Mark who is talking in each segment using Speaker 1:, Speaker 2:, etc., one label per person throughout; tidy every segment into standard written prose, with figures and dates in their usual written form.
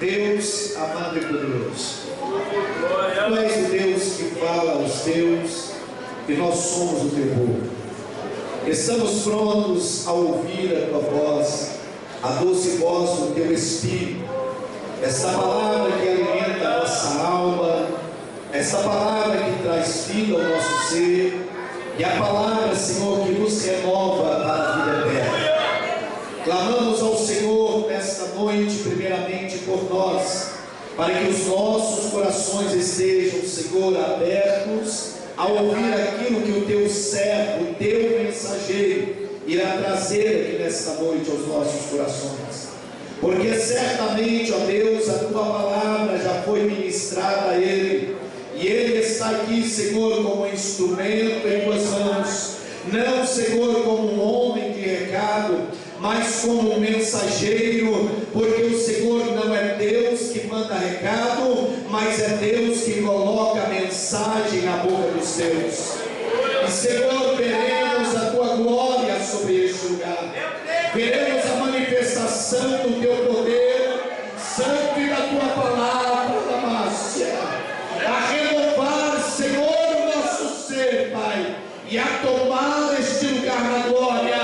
Speaker 1: Deus amado e poderoso, Tu és o Deus que fala aos teus e nós somos o teu povo. Estamos prontos a ouvir a Tua voz, a doce voz do Teu Espírito, essa palavra que alimenta a nossa alma, essa palavra que traz vida ao nosso ser, e a palavra, Senhor, que nos renova para a vida eterna. Clamamos ao Senhor nesta noite, primeiramente por nós, para que os nossos corações estejam, Senhor, abertos a ouvir aquilo que o Teu servo, o Teu mensageiro, irá trazer aqui nesta noite aos nossos corações. Porque certamente, ó Deus, a Tua palavra já foi ministrada a Ele, e Ele está aqui, Senhor, como instrumento em Tuas mãos, não, Senhor, como um homem de recado, mas como um mensageiro, porque o Senhor não é Deus que manda recado, mas é Deus que coloca a mensagem na boca dos teus. E, Senhor, veremos a Tua glória sobre este lugar, veremos a manifestação do Teu poder santo e da Tua palavra, Damácia, a renovar, Senhor, o nosso ser, Pai, e a tomar este lugar na glória,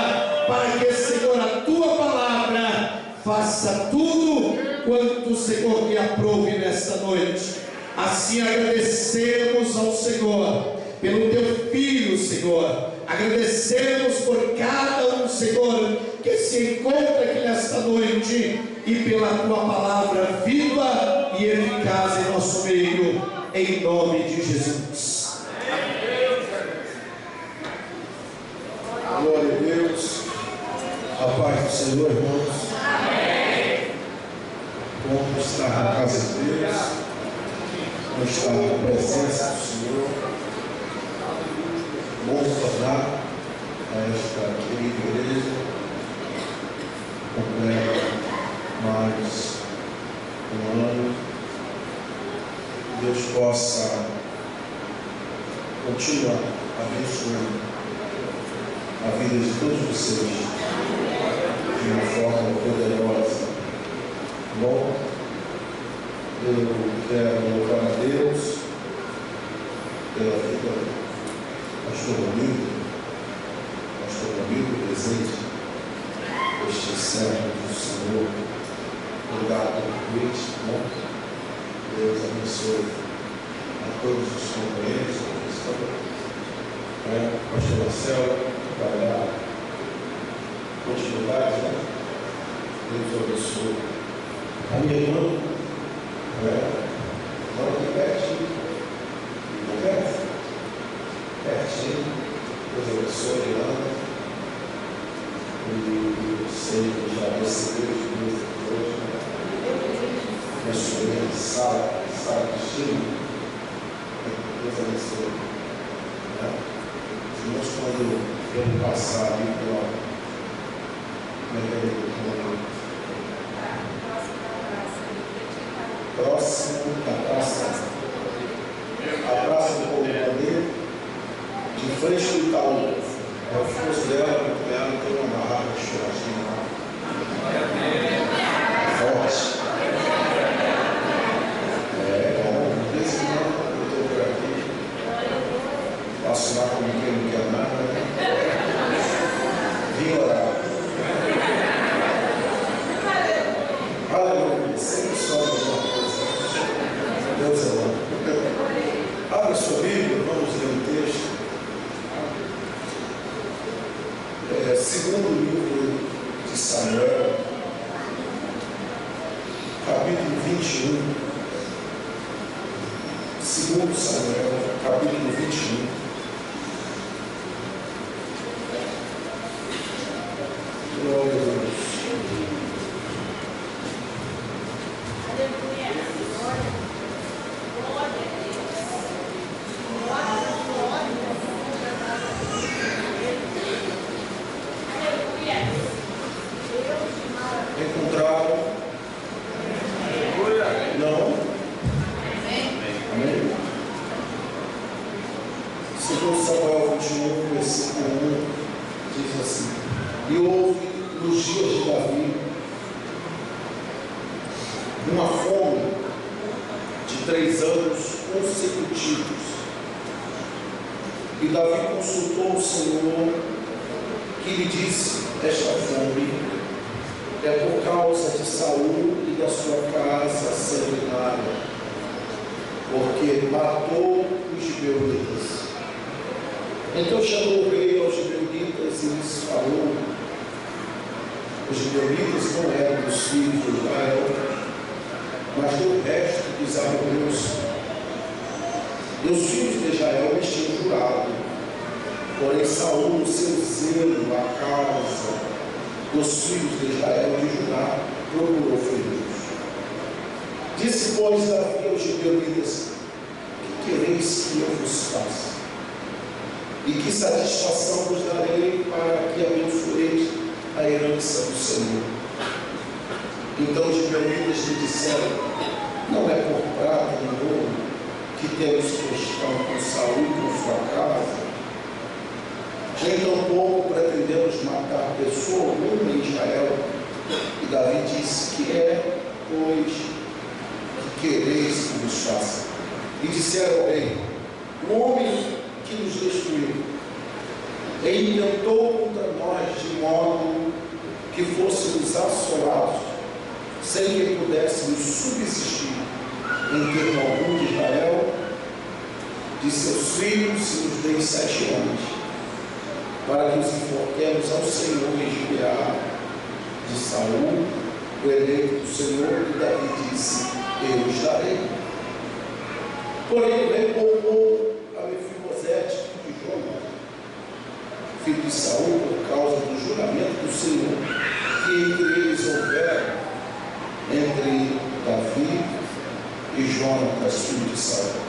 Speaker 1: para que, Senhor, a Tua palavra faça tudo quanto o Senhor te aprove nesta noite. Assim agradecemos ao Senhor pelo Teu Filho, Senhor. Agradecemos por cada um, Senhor, que se encontra aqui nesta noite, e pela Tua palavra viva e eficaz em nosso meio, em nome de Jesus.
Speaker 2: Glória a Deus. A paz do Senhor, irmãos.
Speaker 3: Amém.
Speaker 2: Bom estar na casa de Deus, bom estar na presença do Senhor, bom tornar a esta querida igreja, completa mais um ano. Deus possa continuar abençoando a vida de todos vocês de uma forma poderosa. Bom, eu quero louvar a Deus pela vida do pastor Ramiro presente, este servo do Senhor, obrigado pelo convite. Bom, Deus abençoe a todos os companheiros que estão, pastor Marcelo, para dar continuidade, né? Deus abençoe a minha irmã, mora aqui pertinho, Deus abençoe ela, e sei que já recebeu de Deus hoje, minha sobrinha Sara Cristina, Deus abençoe, nós quando vamos passar ali pela próximo da praça, a praça do Poder, de frente do Itaú. É o esposo dela, ela tem uma barraca de churrasquinho lá. Forte. Bom, desse ano eu estou por aqui. Passo lá como quem não quer nada. Vim orar. Aleluia. Sempre sobra alguma coisa. Deus é bom. Abra sua Bíblia, vamos ler o texto. Segundo livro de Samuel, capítulo 21. Segundo Samuel, capítulo 21. Glória a Deus. Encontraram? Não? Amém? Segundo Samuel 21, versículo 1, diz assim: E houve nos dias de Davi uma fome de 3 anos consecutivos. E Davi consultou o Senhor, que lhe disse: esta fome é por causa de Saul e da sua casa sanguinária, porque matou os gibeonitas. Então chamou o rei aos gibeonitas e lhes falou. Os gibeonitas não eram dos filhos de Israel, mas do resto dos amorreus. E os filhos de Israel lhes tinham jurado, porém Saul, no seu zelo à causa dos filhos de Israel de Judá, procurou feri-los. Disse, pois, Davi aos gibeonitas: que quereis que eu vos faça? E que satisfação vos darei para que abençoeis a herança do Senhor? Então os gibeonitas lhe disseram: não é por prata e ouro que temos questão com Saul e com sua casa, nem tampouco pretendemos matar pessoa alguma em Israel. E Davi disse: que é, pois, que quereis que vos faça? E disseram ao rei: o homem que nos destruiu intentou contra nós de modo que fôssemos assolados, sem que pudéssemos subsistir em termo algum de Israel. De seus filhos se nos deem 7 homens, para que os enforquemos ao Senhor em Gibeá de Saul, o eleito do Senhor. E Davi disse: eu os darei. Porém o rei poupou a Mefibosete de Jonatã, filho de Saul, por causa do juramento do Senhor que entre eles houvera, entre Davi e Jonatã, filho de Saul.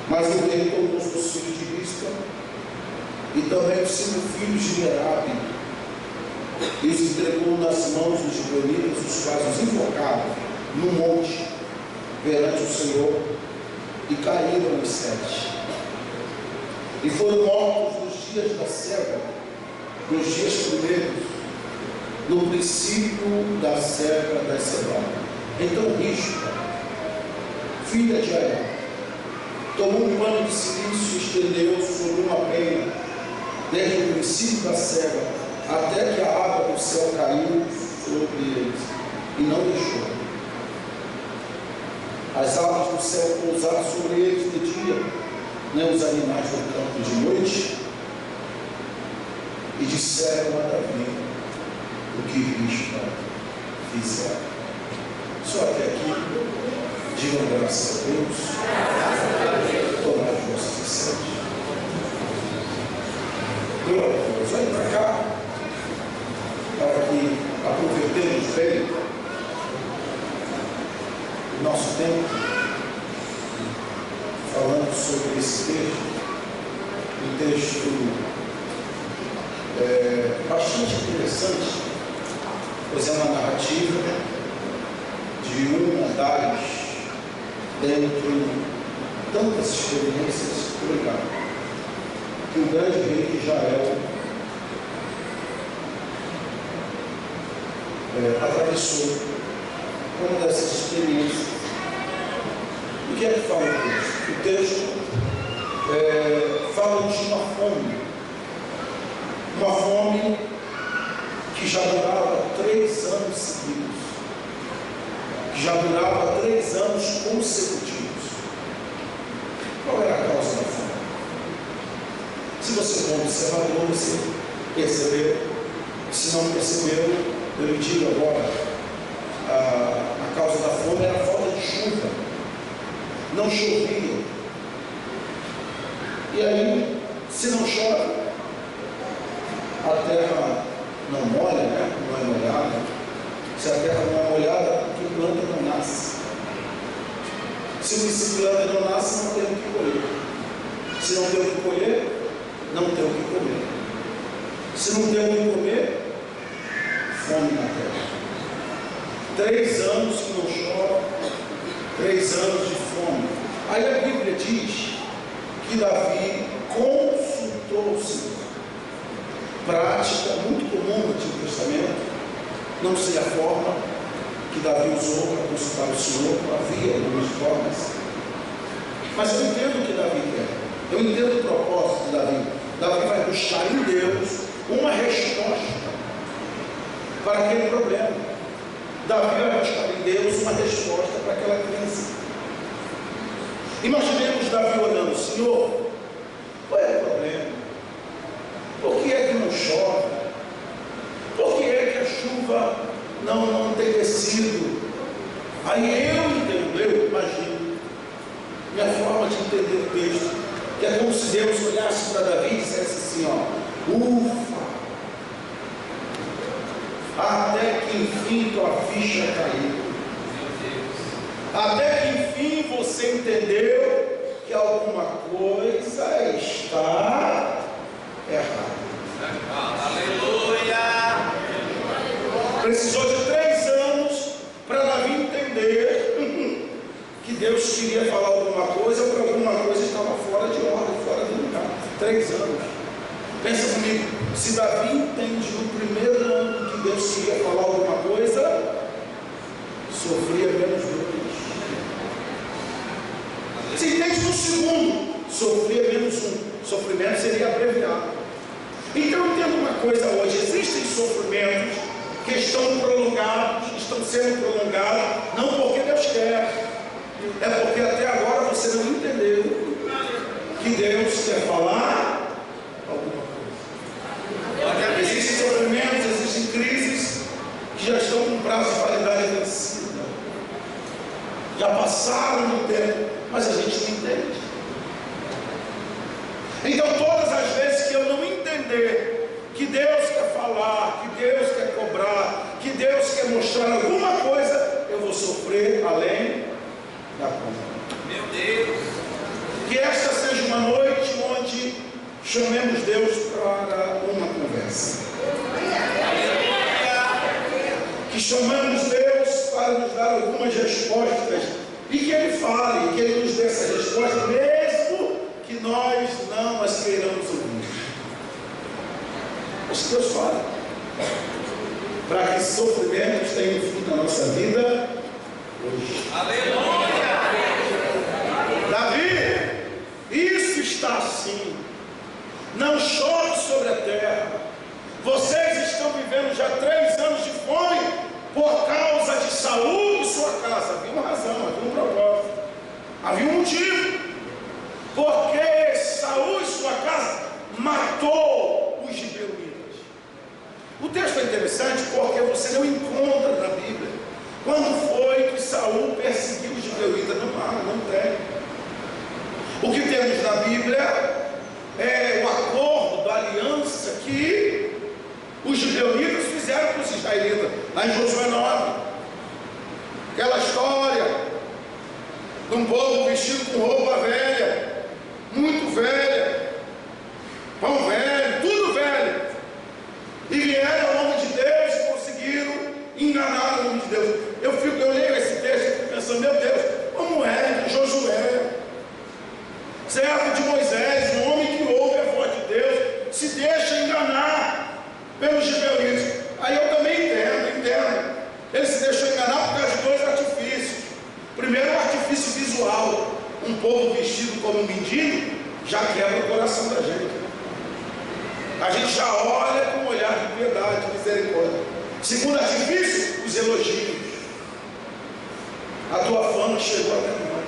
Speaker 2: Mas o rei tomou os filhos de Rispa e também os 5 filhos de Merabi e os entregou nas mãos dos gibeonitas, os quais os enforcaram no monte perante o Senhor, e caíram os 7. E foram mortos nos dias da cega, nos dias primeiros, no princípio da cega da cevada. Então Rispa, filha de Aia, tomou um pano de silício e estendeu sobre uma penha, desde o princípio da cega, até que a água do céu caiu sobre eles, e não deixou. As aves do céu pousaram sobre eles de dia, nem os animais do campo de noite, e disseram a Davi o que Rispa fizeram. Só até aqui, digam graças a Deus, tomai as vossas lições. Glória a Deus. Olhem para cá, para que aproveitemos bem o nosso tempo, falando sobre esse texto, um texto bastante interessante, pois é uma narrativa de uma das, dentre tantas experiências, que o grande rei de Israel atravessou. Uma dessas experiências. O que é que fala o texto? O texto fala de uma fome que já durava 3 anos seguidos, que já durava 3 anos consecutivos. Qual era a causa da fome? Se você for um observador, você percebeu. Se não percebeu, eu lhe digo agora. A causa da fome era a falta de chuva. Não chovia. E aí, se não chove, a terra não molha, né? Não é molhada. Se a terra não é molhada, a planta não nasce. Se a planta não nasce, não tem o que colher. Se não tem o que colher, não tem o que comer. Se não tem o que comer, fome na terra. 3 anos que não chove, 3 anos de fome. Aí a Bíblia diz que Davi consultou o Senhor. Prática muito comum no Antigo Testamento, não sei a forma, que Davi usou para consultar o Senhor, havia algumas formas. Mas eu entendo o que Davi quer. Eu entendo o propósito de Davi. Davi vai buscar em Deus uma resposta para aquele problema. Davi vai buscar em Deus uma resposta para aquela crise. Imaginemos Davi olhando: Senhor, qual é o problema? Por que é que não chove? Por que é que a chuva não tem descido? Aí eu imagino, minha forma de entender o texto, que é como se Deus olhasse para Davi e dissesse assim: ó, ufa, até que enfim tua ficha caiu, até que enfim você entendeu que alguma coisa está errada.
Speaker 3: Aleluia!
Speaker 2: Precisou de 3 anos para Davi entender que Deus queria falar alguma coisa, ou que alguma coisa estava fora de ordem, fora do lugar. 3 anos. Pensa comigo, se Davi entende no primeiro ano que Deus queria falar alguma coisa, sofria menos 2. Se entende no segundo, sofria menos 1. Sofrimento seria abreviado. Então eu entendo uma coisa hoje: existem sofrimentos que estão prolongados, estão sendo prolongados, não porque Deus quer, é porque até agora você não entendeu que Deus quer falar alguma coisa. Existem sofrimentos, existem crises que já estão com prazo de validade vencida, já passaram no tempo, mas a gente não entende. Então todas as vezes que eu não entender que Deus quer falar, que Deus quer cobrar, que Deus quer mostrar alguma coisa, eu vou sofrer além da conta.
Speaker 3: Meu Deus!
Speaker 2: Que esta seja uma noite onde chamemos Deus para uma conversa. Que chamamos Deus para nos dar algumas respostas e que Ele fale, que Ele nos dê essa resposta, mesmo que nós não as queiramos ouvir. Mas que Deus fale, para que sofrimentos tenham fim na nossa vida hoje.
Speaker 3: Aleluia!
Speaker 2: Davi, isso está assim. Não chove sobre a terra. Vocês estão vivendo já 3 anos de fome por causa de Saul e sua casa. Havia uma razão, havia um propósito, havia um motivo. Porque Saul e sua casa matou os gibeonitas. O texto é interessante porque você não encontra na Bíblia quando foi que Saul perseguiu os gibeonitas. Não tem. O que temos na Bíblia é o acordo da aliança que os gibeonitas fizeram com os israelitas, lá em Josué 9. Aquela história de um povo vestido com roupa velha, muito velha, pão velho, tudo velho, e vieram ao nome de Deus e conseguiram enganar o nome de Deus. Eu leio esse texto e fico pensando: meu Deus, como é Josué, servo de Moisés, um homem que ouve a voz de Deus, se deixa enganar pelos gibeonitas. Aí eu também entendo. Ele se deixou enganar por causa de 2 artifícios. Primeiro, o artifício visual. Um povo vestido como um mendigo já quebra o coração da gente. A gente já olha com um olhar de piedade, de misericórdia. Segundo artifício, os elogios. A tua fama chegou até nós.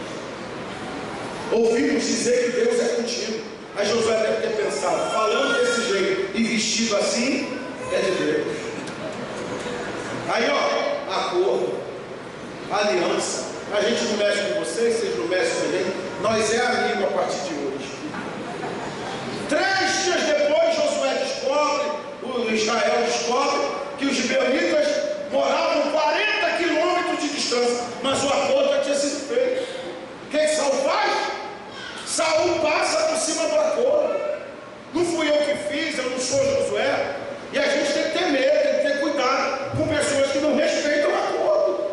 Speaker 2: Ouvimos dizer que Deus é contigo. Aí Josué deve ter pensado: falando desse jeito e vestido assim, é de Deus. Aí acordo, aliança. A gente não mexe com vocês não mexem com a gente. Nós é amigo a partir de hoje. 3 dias depois, Josué descobre, Israel descobre que os gibeonitas moravam 40 quilômetros de distância, mas o acordo já tinha sido feito. O que Saul faz? Saul passa por cima do acordo. Não fui eu que fiz, eu não sou Josué. E a gente tem que ter medo, tem que ter cuidado com pessoas que não respeitam o acordo,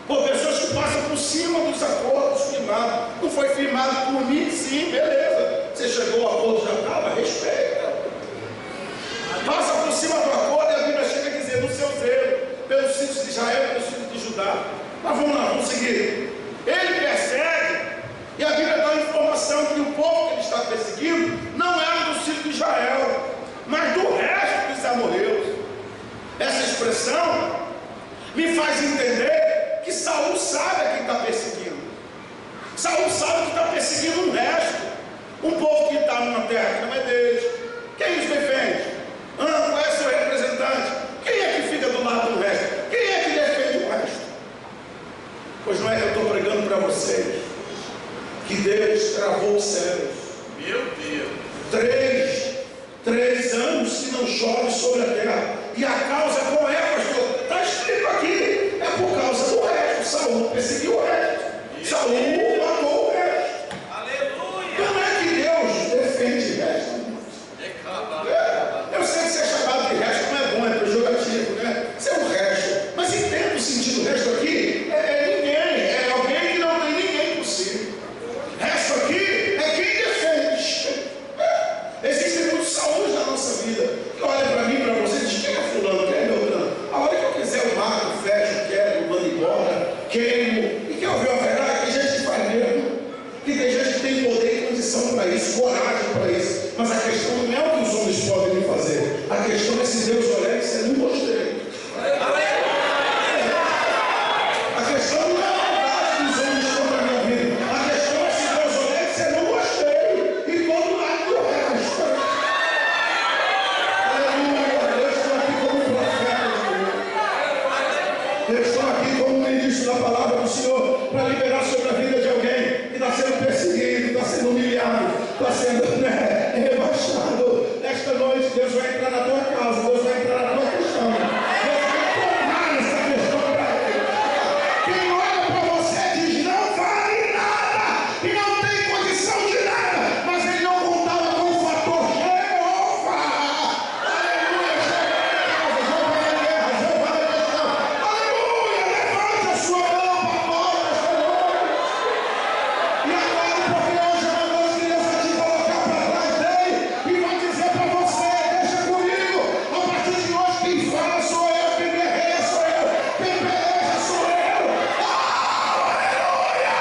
Speaker 2: por pessoas que passam por cima dos acordos firmados. Não foi firmado por mim? Sim, beleza. Você chegou ao acordo, já estava, respeita. Passa por cima do acordo e a Bíblia chega a dizer: no seu zelo, pelos filhos de Israel, pelos filhos de estudar. Mas vamos lá, vamos seguir. Ele persegue, e a Bíblia dá a informação que o povo que ele está perseguindo não era do filho de Israel, mas do resto dos amorreus. Essa expressão me faz entender que Saul sabe a quem está perseguindo. Saul sabe que está perseguindo um resto, um povo que está numa terra que não é deles. Quem os defende? Qual é seu representante? Quem é que fica do lado do resto? Quem é que defende o resto? Pois não é que eu estou pregando para vocês que Deus travou os céus.
Speaker 3: Meu Deus!
Speaker 2: 3 anos que não chove sobre a terra. E a causa qual é, pastor? Está escrito aqui. É por causa do resto. Saul perseguiu o resto. Saul matou o resto.
Speaker 3: Aleluia!
Speaker 2: Como é que Deus defende o resto? Eu sei que ser chamado de resto não é bom, é pejorativo, né? Isso é um resto. Mas entenda o sentido do resto aqui. É ninguém. É alguém que não tem ninguém por si. Resto aqui é quem defende. Existem muitos Saúls na nossa vida que olha para mim, para você e diz: quem é fulano, quem é meu fulano? A hora que eu quiser eu mato, fecho, quebro, mando embora, queimo. E quer ouvir a verdade? Tem gente que faz mesmo. Que tem gente que tem poder e condição para isso, coragem para isso. Mas a questão não é o que os homens podem fazer. A questão é se Deus olhar e dizer: não gostei. A questão não é a maldade dos homens contra a minha vida. A questão é se Deus olhar e dizer: não gostei. E todo lado do resto. Aleluia. Eu estou aqui como profeta de Deus. Eu estou aqui como ministro da palavra do Senhor para liberar sobre a vida de alguém que está sendo perseguido, está sendo humilhado, está sendo rebaixado. Esta noite Deus vai entrar na tua casa, Deus vai entrar na tua questão. Deus vai tornar essa questão para ele. Quem olha para você diz: não vale nada e não tem condição de nada, mas ele não contava com o fator Jeová. Aleluia. Jeová da guerra, Jeová da questão. Aleluia. Levante a sua mão para nós esta noite. E agora, porque hoje é uma noite que Deus vai te colocar para trás dele e vai dizer para você: deixa comigo, a partir de hoje quem fala sou eu, quem guerreia sou eu, quem peleja sou eu. Aleluia!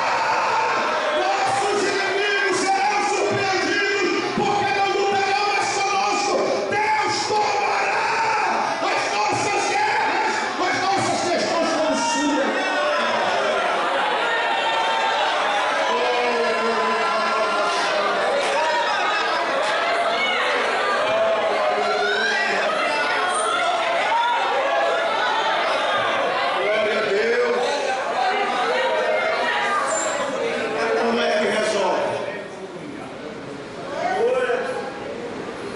Speaker 2: Nossos inimigos serão surpreendidos, porque não lutarão mais conosco. Deus tomará as nossas guerras, as nossas questões como suas. Glória a Deus. Como é que resolve?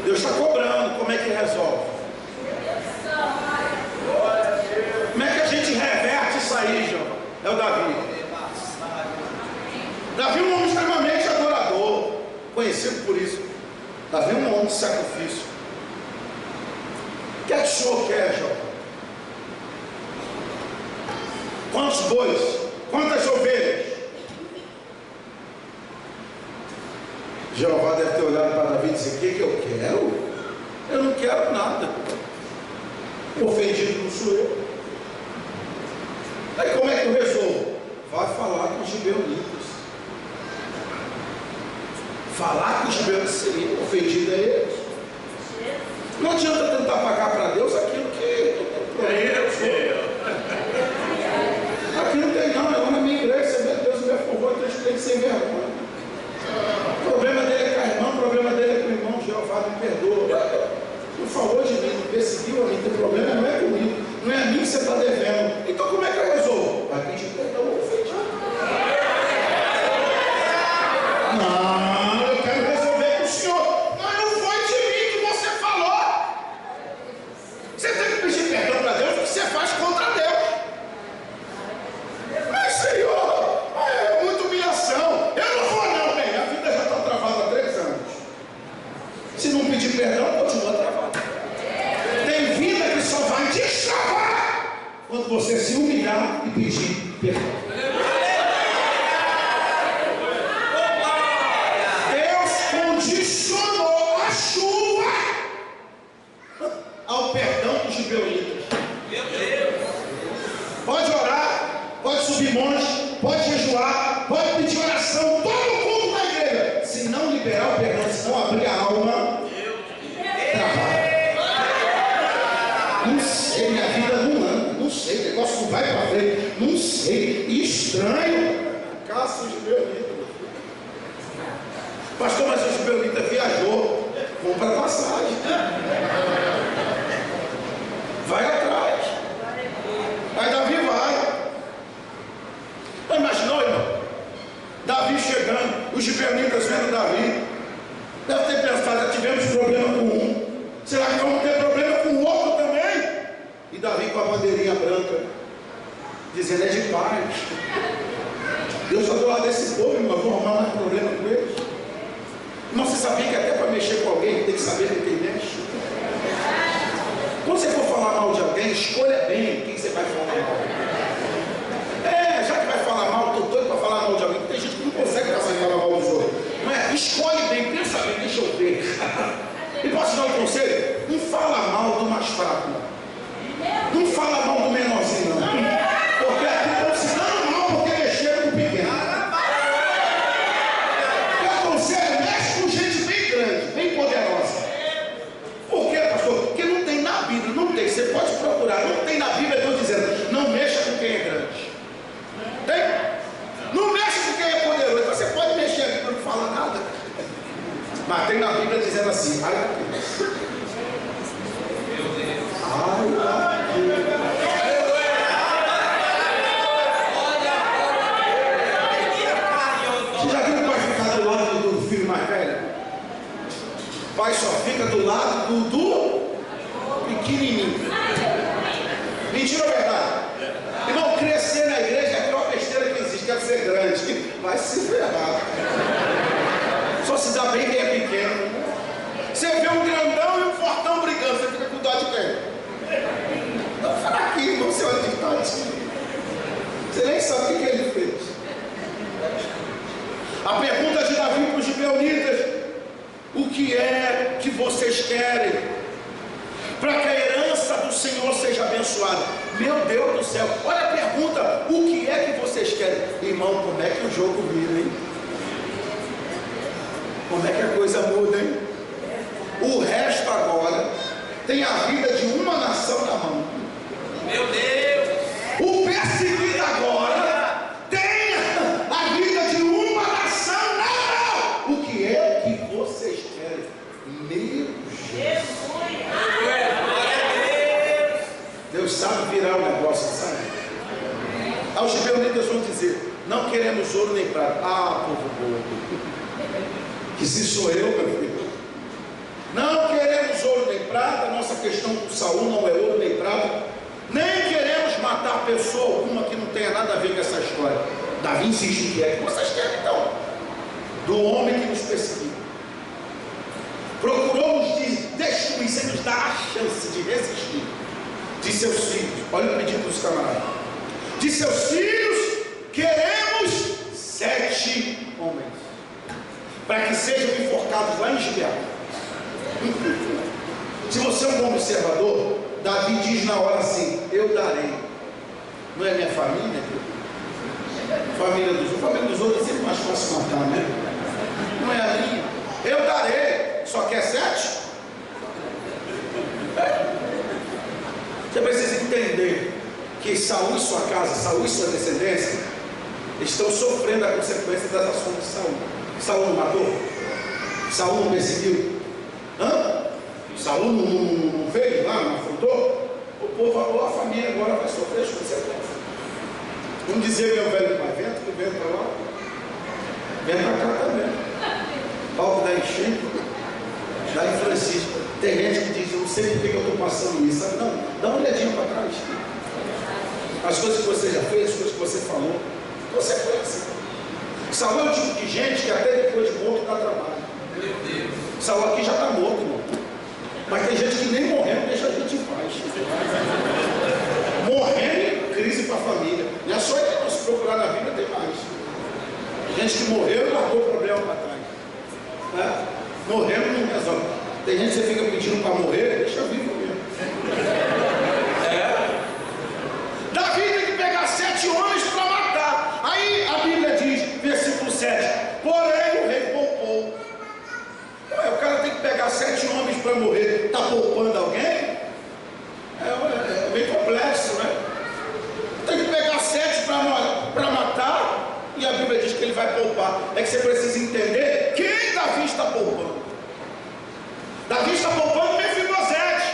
Speaker 2: Deus está cobrando. Como é que resolve? Como é que a gente reverte isso aí, João? É o Davi. Davi é um homem extremamente adorador, conhecido por isso. Davi é um homem de sacrifício. O que é que o senhor quer, João? Quantos bois? Quantas ovelhas? Jeová deve ter olhado para Davi e disse: o que eu quero? Eu não quero nada. O ofendido não sou eu. Aí como é que eu resolvo? Vai falar com os gibeonitas. Falar com os gibeonitas seria ofendido a eles. Não adianta tentar pagar para Deus aquilo que aqui não tem não, eu vou na minha igreja, você vê Deus me favor, então a gente tem que ser vergonha. O problema dele é com a irmã, o problema dele é com o irmão. Jeová me perdoa. Por favor de mim, me perseguiu a mim, o problema não é comigo, não é a mim que você está devendo. Então como é que eu resolvo? Vai pedir perdão ao ofendido. Não, eu quero resolver com o senhor. Mas não foi de mim que você falou. Você tem que pedir perdão para Deus, o que você faz contra Deus. Mas Senhor, é muita humilhação. Eu não vou não, bem, a vida já está travada há 3 anos. Se não pedir perdão, continua travada. Tem vida que só vai destravar quando você se humilhar e pedir perdão. Deus condicionou a chuva ao perdão dos gibeonitas. Pode orar. subir monte, pode jejuar, pode pedir oração, todo mundo na igreja. Se não liberar o perdão, se não abrir a alma, trabalha. Não sei, minha vida não anda, não sei, o negócio não vai para frente, não sei, estranho. Caça os gibeonitas. Pastor, mas o gibeonita viajou, compra passagem. Vai atrás. Aí Davi vai. Imaginou, irmão? Davi chegando, os gibeonitas vendo Davi. Deve ter pensado, já tivemos problema com um. Será que vamos ter problema com o outro também? E Davi com a bandeirinha branca, dizendo: é de paz. Deus está do lado desse povo, irmão. Eu vou arrumar mais problema com eles. Mas você sabia que até para mexer com alguém tem que saber com quem mexe? Quando você for falar mal de alguém, escolha bem quem você vai falar mal. Já que vai falar mal, estou doido para falar mal de alguém. Tem gente que não consegue falar mal dos outros. Não é? Escolhe bem, pensa bem, deixa eu ver. E posso dar um conselho? Não fala mal do mais fraco. Não fala mal do menorzinho, não. Porque aqui não se dá mal porque mexeram com o pequeno. Eu aconselho, mexe com gente bem grande, bem poderosa. Por quê, pastor? Porque não tem na Bíblia, não tem. Você pode procurar, não tem na Bíblia, eu estou dizendo, não mexa com quem é grande. Tem? Não mexe com quem é poderoso. Você pode mexer aqui para não falar nada. Mas tem na Bíblia dizendo assim: ai, Deus. Você já viu o pai ficar do lado do filho mais velho? O pai só fica do lado do pequenininho. Mentira ou verdade? Irmão, crescer na igreja é a pior besteira que existe. Quer ser grande, vai se ferrar. Só se dá bem quem é pequeno. Você vê um grandão e um fortão brigando, você fica com dó de quem? Não fraquinho, não sei onde está. Você nem sabe o que ele fez. A pergunta de Davi para os gibeonitas: o que é que vocês querem para que a herança do Senhor seja abençoada? Meu Deus do céu, olha a pergunta: o que é que vocês querem? Irmão, como é que o jogo vira, hein? Como é que a coisa muda, hein? O resto agora tem a vida de uma nação na mão.
Speaker 3: Meu Deus!
Speaker 2: O perseguido agora tem a vida de uma nação na mão. O que é que vocês querem? Meu Jesus! Deus sabe virar o negócio, sabe? Aos gibeonitas vão dizer: não queremos ouro nem prata. Ah, povo bobo, que se sou eu, meu filho. Não queremos ouro nem prata. Nossa questão com Saul não é ouro nem prata. Nem queremos matar pessoa alguma que não tenha nada a ver com essa história. Davi insiste: que é que vocês querem então? Do homem que nos perseguiu. Procurou nos destruir, sem nos dar a chance de resistir. De seus filhos, olha o pedido dos camaradas. De seus filhos queremos 7 homens, para que sejam enforcados lá em Gibeá. Se você é um bom observador, Davi diz na hora assim: eu darei. Não é minha família? Família dos outros é sempre mais fácil matar, né? Não é a minha. Eu darei. Só quer 7? Você precisa entender que Saul e sua casa, Saul e sua descendência estão sofrendo a consequência das ações de Saul. Saul não matou? Saul não perseguiu? Saul não fez lá, não afrontou? O povo, a família agora vai sofrer as consequências. Vamos dizer, meu velho pai: vento que vem para lá, vem para cá também. Palco da enchente, da em Francisco. Tem gente que diz: eu não sei por que eu estou passando isso. Sabe? Não, dá uma olhadinha para trás. As coisas que você já fez, as coisas que você falou, consequência. Saul é o tipo de gente que até depois de morto dá trabalho.
Speaker 3: Meu Deus!
Speaker 2: Saul aqui já está morto, irmão. Mas tem gente que nem morrendo deixa a gente em paz. Morrendo, crise para a família. Não é só ele, não. Se procurar na Bíblia tem mais. Gente que morreu e largou o problema para trás. Né? Morrendo não resolve. Tem gente que você fica pedindo para morrer, deixa vivo mesmo. Davi tem que pegar 7 homens para matar. que ele vai poupar. É que você precisa entender quem Davi está poupando. Davi está poupando Mefibosete.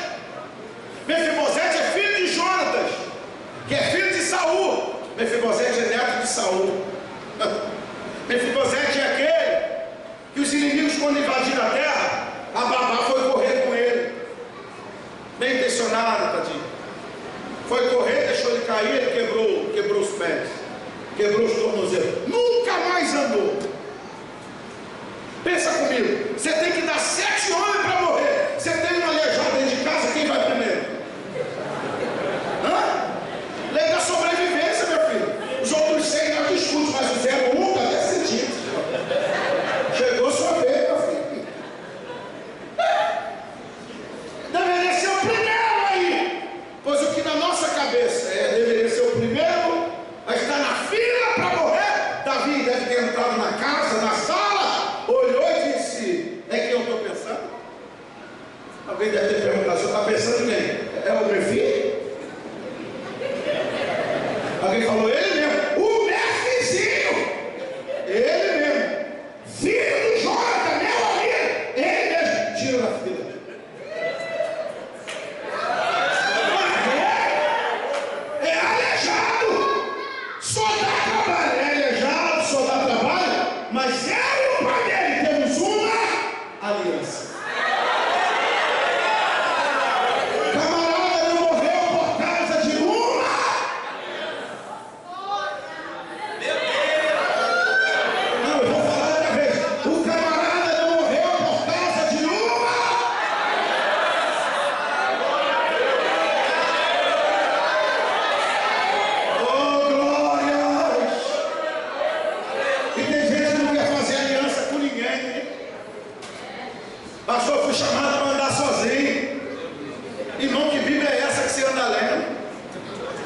Speaker 2: Mefibosete é filho de Jonatas, que é filho de Saul. Mefibosete é neto de Saul. Mefibosete é aquele que os inimigos, quando invadiram a terra, a babá foi correr com ele. Bem intencionada, tadinho. Foi correr, deixou ele cair, ele quebrou os pés, quebrou os tornozelos, nunca mais andou. Pensa comigo, você tem que dar 7 homens para morrer. Você tem um aleijado dentro de casa, quem vai primeiro? Lei da sobrevivência, meu filho. Os outros 100 nós discutimos, mas o 01 está até sentindo. Chegou sua vez, meu filho. Deveria ser o primeiro aí. Pois o que na nossa cabeça deveria ser o primeiro a estar na fila para morrer. Davi deve ter entrado na casa, na sala, olhou e disse: é quem eu estou pensando? Alguém deve ter perguntado: você está pensando em quem? É o meu filho? Alguém falou: ele mesmo, o Mefizinho, ele mesmo, filho do Jonathan, meu amigo, ele mesmo, tira da fila. É aleijado, só dá trabalho, é aleijado, só dá trabalho, mas eu e o pai dele temos uma aliança. Camarada não morreu por causa de uma. Não, eu vou falar outra vez. O camarada não morreu por causa de uma. Oh, glórias! E tem gente que não quer fazer aliança com ninguém, né? Pastor, eu fui chamado para andar sozinho. Irmão, que Bíblia é essa que você anda lendo?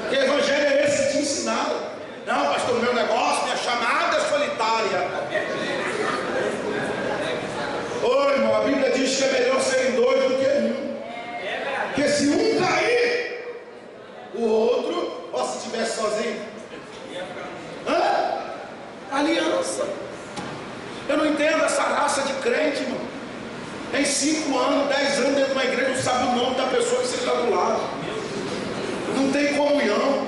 Speaker 2: Que evangelho é esse que te ensinaram? Não, pastor, meu negócio, minha chamada é solitária. Ô, irmão, a Bíblia diz que é melhor serem 2 do que 1. Porque se um cair, o outro, ó, se estivesse sozinho. Aliança. Eu não entendo essa raça de crente, irmão. Tem 5 anos, 10 anos dentro de uma igreja, não sabe o nome da pessoa que você está do lado. Não tem comunhão.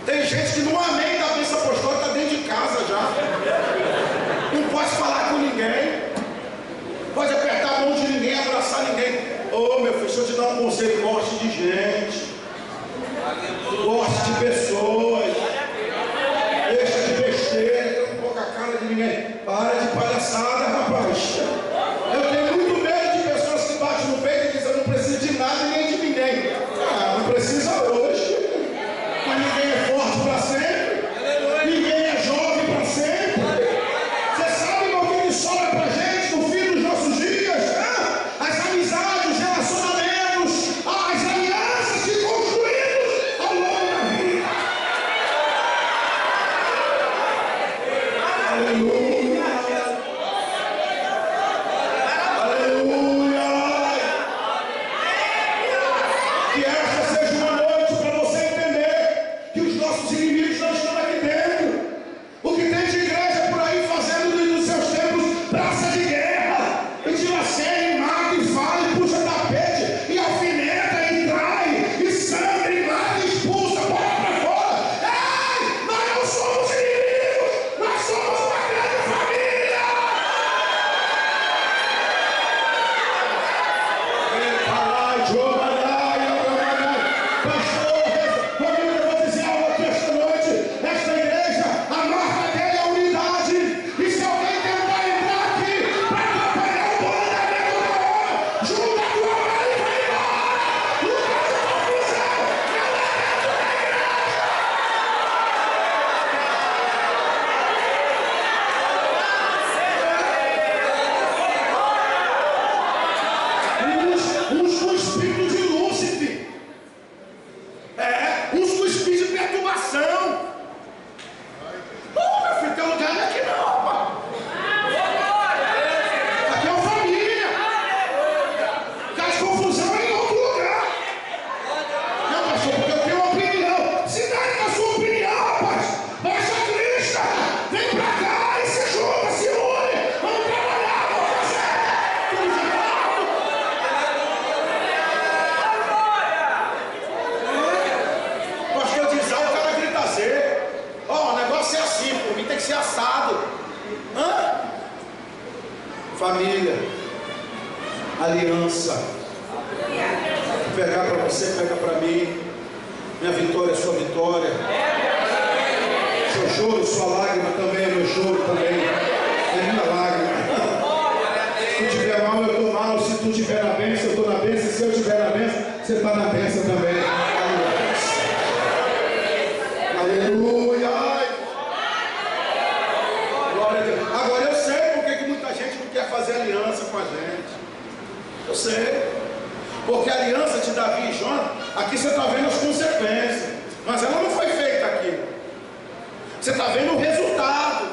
Speaker 2: Tem gente que no amém da bênção apostólica está dentro de casa já. Não pode falar com ninguém. Pode apertar a mão de ninguém, abraçar ninguém. Ô, meu filho, deixa eu te dar um conselho. Goste de gente. Goste de pessoas. Deixa de besteira, não coloca a cara de ninguém. Para de palhaçada, rapaz. Eu tenho muito medo de pessoas que batem no peito e dizem: eu não preciso de nada nem de ninguém. Ah, não precisa hoje. família, aliança. Vou pegar para você, pega para mim. Minha vitória é sua vitória. Seu choro, sua lágrima também é meu choro também. É minha lágrima. Se tu tiver mal, eu estou mal. Se tu tiver na bênção, eu estou na bênção. Se eu estiver na bênção, você está na bênção também. Aleluia. Glória a Deus. Agora eu sei porque que muita gente não quer fazer aliança com a gente. Eu sei. Porque a aliança de Davi e Jonas, aqui você está vendo as consequências. Mas ela não foi feita aqui. Você está vendo o resultado.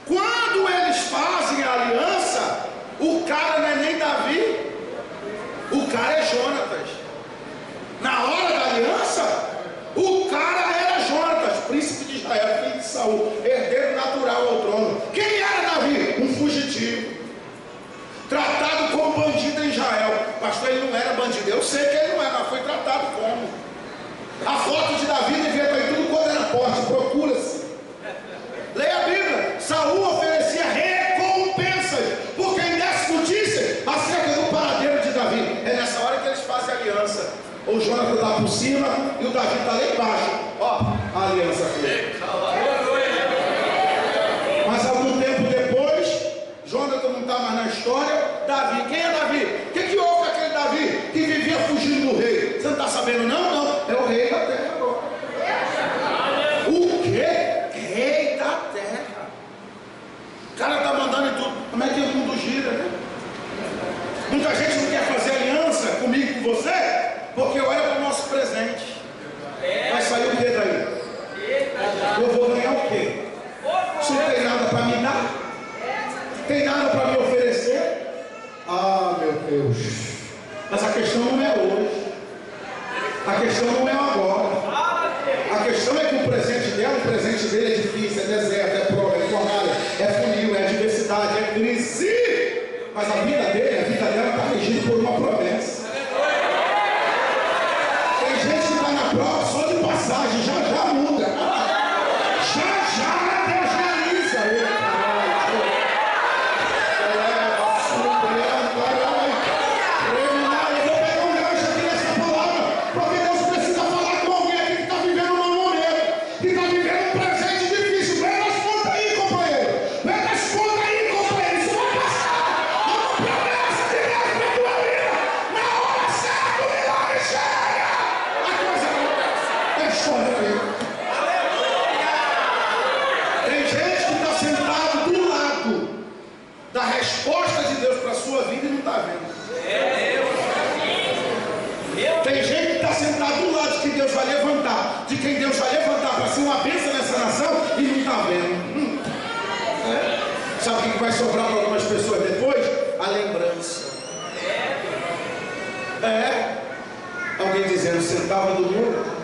Speaker 2: Quando eles fazem a aliança, o cara não é nem Davi, o cara é Jonatas. Na hora da aliança, o cara era Jonatas, príncipe de Israel, filho de Saul, herdeiro natural ao trono. Quem era Davi? Um fugitivo, tratado como bandido em Israel. Pastor, ele não era bandido. Eu sei que ele não era, mas foi tratado como. A foto de Davi devia estar em tudo quando era porte, procura-se. Leia a Bíblia. Saul oferecia recompensas por quem desse notícia acerca do paradeiro de Davi. É nessa hora que eles fazem aliança. O Jonathan está por cima e o Davi está lá embaixo. Ó, a aliança aqui. Mas algum tempo depois, Jonathan não está mais na história. Davi, quem é Davi? O que houve com aquele Davi que vivia fugindo do rei? Você não está sabendo não? Não, é o rei da terra agora. O quê? Rei da terra. O cara está mandando em tudo. Como é que o mundo gira, né? Muita gente não quer fazer aliança comigo e com você, porque olha para o nosso presente. Vai sair o que daí? Eu vou ganhar o quê? Você não tem nada para me dar? Tem nada para me oferecer? Ah, meu Deus. Mas a questão não é hoje. A questão não é agora. A questão é que o presente dela, o presente dele é difícil, é deserto, é prova, é fornalha, é funil, é adversidade, é crise. Mas a vida dele, a vida dela está regida por uma promessa. Tem gente que está na prova só de passagem, já muda. Já Deus realiza. De quem Deus vai levantar para ser uma bênção nessa nação e não está vendo. Sabe o que vai sobrar para algumas pessoas depois? A lembrança. Alguém dizendo, sentava do meu lado,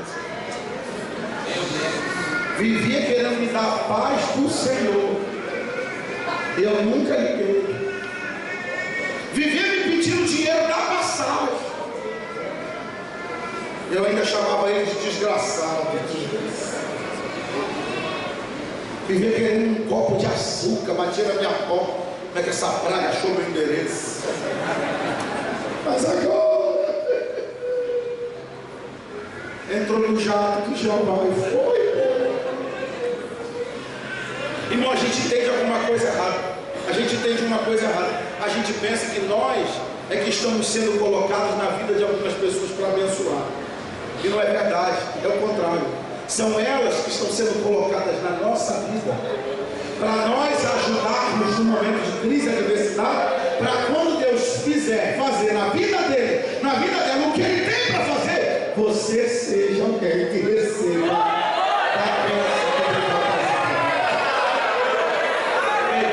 Speaker 2: vivia querendo me dar a paz do Senhor, eu nunca liguei. Vivia me pedindo dinheiro da passagem, eu ainda chamava ele de desgraçado. Vivia querendo um copo de açúcar, batia na minha porta. Como é que essa praga achou meu endereço? Mas agora entrou no jato que já vai. Foi. Irmão, a gente entende alguma coisa errada. A gente entende uma coisa errada. A gente pensa que nós é que estamos sendo colocados na vida de algumas pessoas para abençoar. E não é verdade, é o contrário. São elas que estão sendo colocadas na nossa vida para nós ajudarmos no momento de crise e adversidade, para quando Deus quiser fazer na vida dele, na vida dela, o que ele tem para fazer, você seja alguém que receba a bênção que ele vai fazer.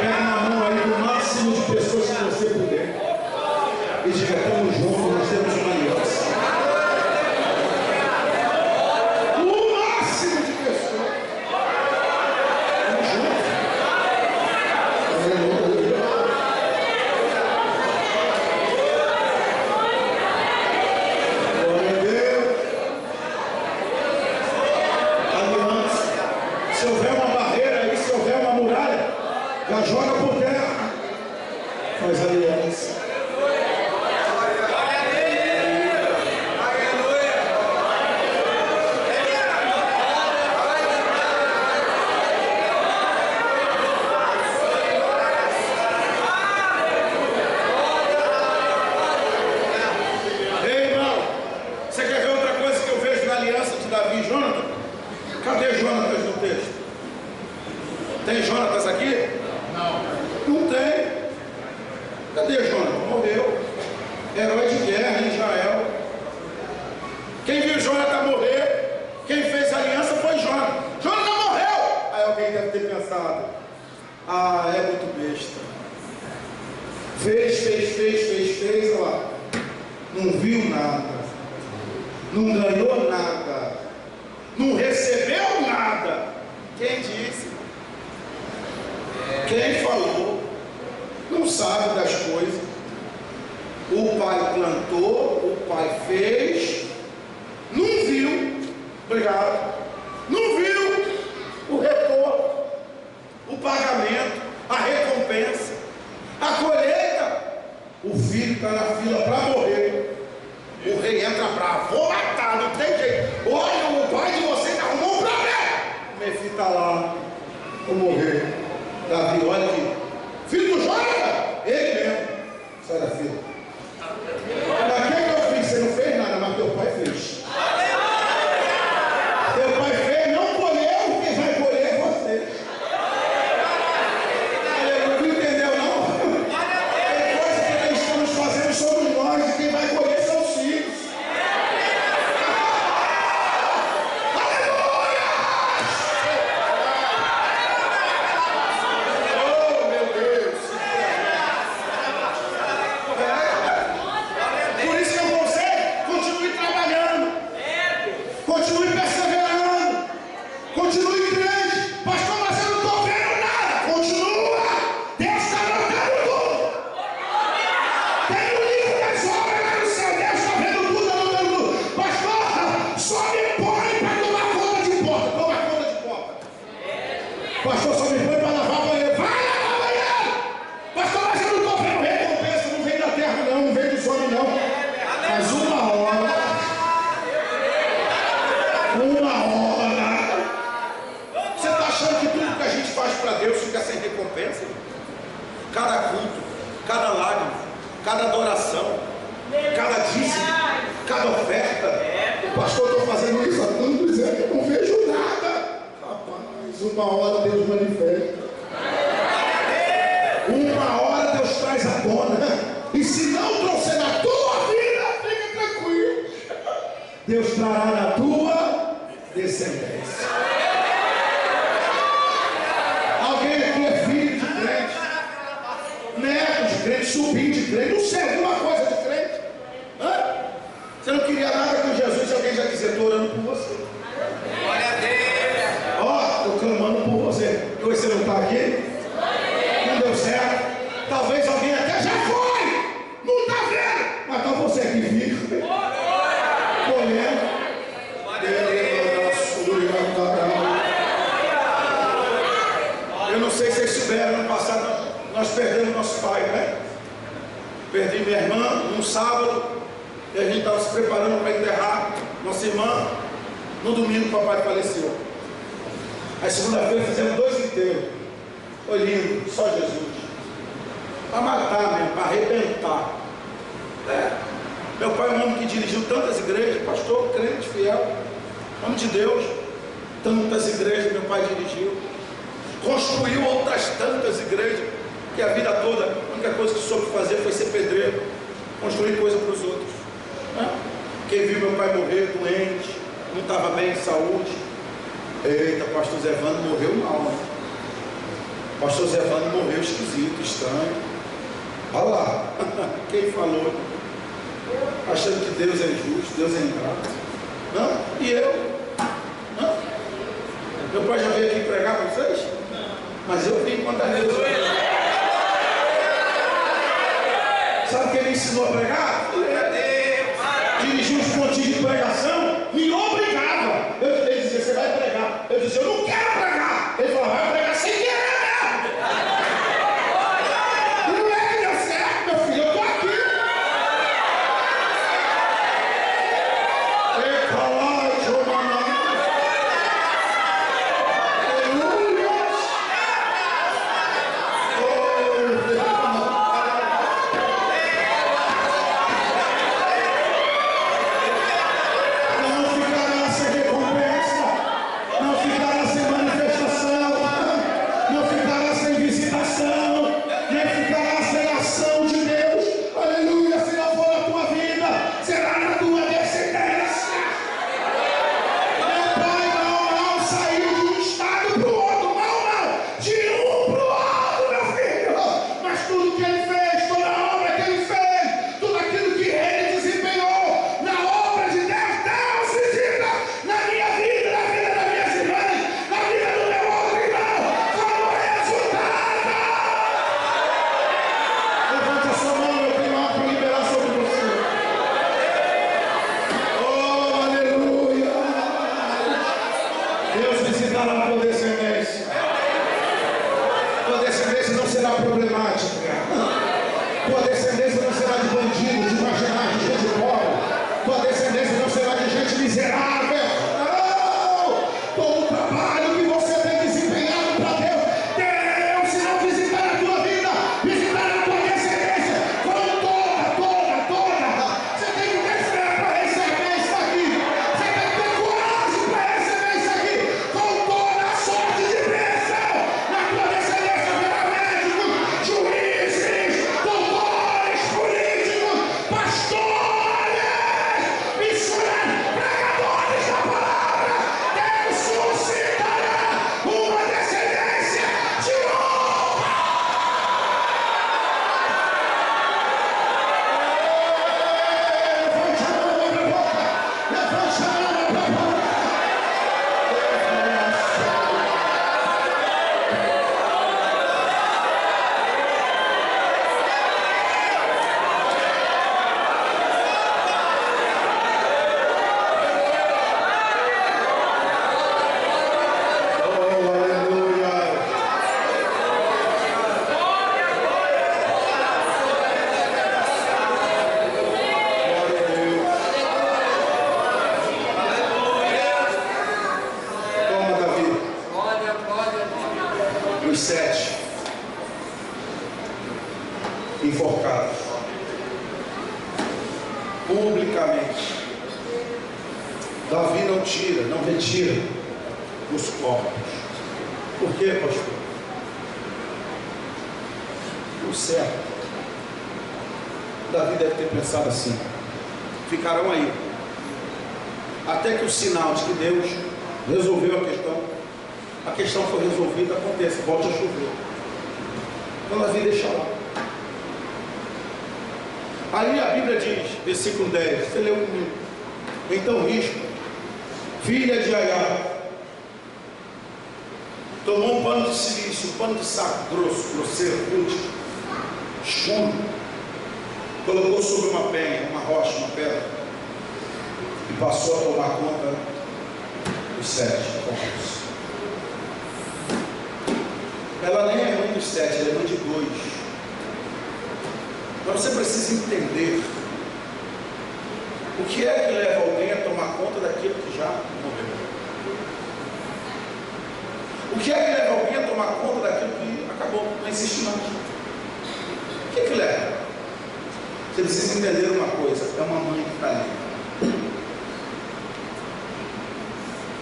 Speaker 2: Pega na mão aí do máximo de pessoas que você puder e diga, estamos juntos, nós temos uma aliança. Se houver uma barreira aí, se houver uma muralha, já joga por terra. Tem Jonatas aqui? Não tem. Cadê Jonatas? Morreu. Herói de guerra em Israel. Quem viu Jonatas morrer, quem fez aliança foi Jonatas. Jonatas morreu! Aí alguém deve ter pensado: ah, é muito besta. Fez, olha lá. Não viu nada. Não ganhou nada. Não recebeu nada. Quem disse? Quem falou? Não sabe das coisas. O pai plantou, o pai fez, não viu, obrigado, não viu o retorno, o pagamento, a recompensa, a colheita. O filho está na fila para morrer. O rei entra bravo: vou matar, não tem jeito. Olha, o pai de vocês arrumou um problema. O Mefi está lá, vou morrer. Davi, olha aqui, filho do Jonathan, ele mesmo, sai da fila. Naquele que eu fiz, você não fez nada, mas teu pai fez. Teu pai fez, não colheu, quem vai colher é você. Não entendeu não? Tem coisa que nós estamos fazendo somos nós, e quem vai colher são os filhos. Aleluia! Oh, meu Deus! Por isso que você continue trabalhando, continue perseverando, continue crente. Pastor, mas eu não estou vendo nada. Continua, Deus está anotando tudo. Tem o livro das obras lá no céu, Deus está vendo tudo, anotando tudo. Pastor, só me põe para tomar conta de porta. Toma conta de porta. Pastor, só me põe para lavar banheiro. Vai lavar banheiro. Pastor, mas eu não estou vendo recompensa. Não vem da terra não, não vem dos homens não. Mas uma hora, você está achando que tudo que a gente faz para Deus fica sem recompensa? Cada culto, cada lágrima, cada adoração, cada dízimo, cada oferta. Pastor, estou fazendo isso há tantos anos, eu não vejo nada. Rapaz, uma hora Deus manifesta. Uma hora Deus traz à tona. E se não trouxer na tua vida, fica tranquilo, Deus trará na tua descendência. Alguém aqui é filho de crente, neto de crente, sobrinho de crente, não sei, alguma coisa de crente. Hã? Você não queria nada com Jesus, alguém já dizia: estou orando por você.
Speaker 3: Glória a Deus.
Speaker 2: Ó, estou clamando por você. E hoje você não está aqui? Não deu certo. Talvez alguém até já foi. Não está vendo, mas está você aqui vivo, colhendo. Eu não sei se vocês souberam, no passado nós perdemos nosso pai, né? Perdi minha irmã num sábado, e a gente estava se preparando para enterrar nossa irmã. No domingo o papai faleceu. Aí segunda-feira fizemos 2 inteiros. Foi lindo, só Jesus. Para matar mesmo, para arrebentar. Meu pai é um homem que dirigiu tantas igrejas, pastor, crente, fiel, homem de Deus. Tantas igrejas meu pai dirigiu. Construiu outras tantas igrejas, que a vida toda, a única coisa que soube fazer foi ser pedreiro, construir coisa para os outros. Quem viu meu pai morrer doente, não estava bem de saúde. Eita, pastor Zé Vando morreu mal, né? Pastor Zé Vando morreu esquisito, estranho. Olha lá, quem falou? Achando que Deus é justo, Deus é ingrato. Não? E eu? Não? Meu pai já veio aqui pregar para vocês? Mas eu vim contar Deus. Sabe quem me ensinou a pregar? Dirigiu os pontinhos de pregação, me obrigava. Ele dizia: você vai pregar. Eu dizia: eu não quero pregar. Ele falou: vai pregar sem querer mesmo. Não é que deu certo, meu filho, eu estou aqui. Não ficará
Speaker 1: Deus visitará a tua descendência. Tua descendência não será problemática. Tua descendência não será de bandido, de marginais, de gente pobre. Tua descendência não será de gente miserável. Não! Todo o trabalho que você tem desempenhado para Deus, Deus, se não visitar a tua vida, visitará a tua descendência com toda. Você tem que ter fé para receber isso aqui. Você tem que ter coragem para receber isso aqui. Com toda a sorte de bênção na tua descendência, virá médicos, juízes, doutores, políticos, pastores, missionários, pregadores da palavra. Deus suscitará uma descendência de honra. Levante a mão para a boca. Levante a mão para a boca. Oh, aleluia. Glória a Deus. Toma, Davi. Os 7 enforcados publicamente. Davi não tira, não retira os corpos. Por quê, pastor? O certo. Davi deve ter pensado assim: ficarão aí até que o sinal de que Deus resolveu a questão foi resolvida, aconteça, volte a chover. Então Davi deixa lá. Aí a Bíblia diz, versículo 10, você leu comigo. Então Rispa, filha de Aiá, tomou um pano de silício, um pano de saco grosso, grosseiro, rude, escuro, colocou sobre uma penha, uma rocha, uma pedra, e passou a tomar conta dos 7 corpos. Ela nem é mãe dos 7, ela é mãe de 2. Mas você precisa entender o que é que leva alguém a tomar conta daquilo que já morreu. O que é que leva alguém a tomar conta daquilo que acabou, não existe mais. O que é que leva? Você precisa entender uma coisa: é uma mãe que está ali.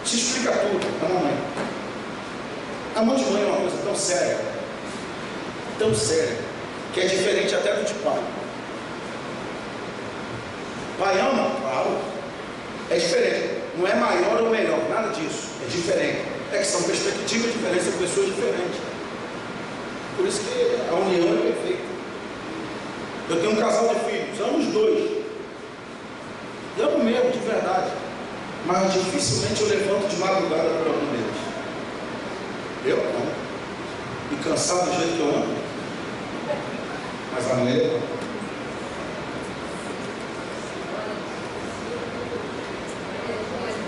Speaker 1: Te explica tudo, é uma mãe. Amor de mãe é uma coisa tão séria, que é diferente até do de pai. Pai ama, claro, é diferente, não é maior ou melhor, nada disso, é diferente. É que são perspectivas diferentes, são pessoas diferentes. Por isso que a união é perfeita. Eu tenho um casal de filhos, amo os 2, amo mesmo, de verdade, mas dificilmente eu levanto de madrugada para algum deles. Eu não. E cansado do jeito que eu amo. Mas a mulher.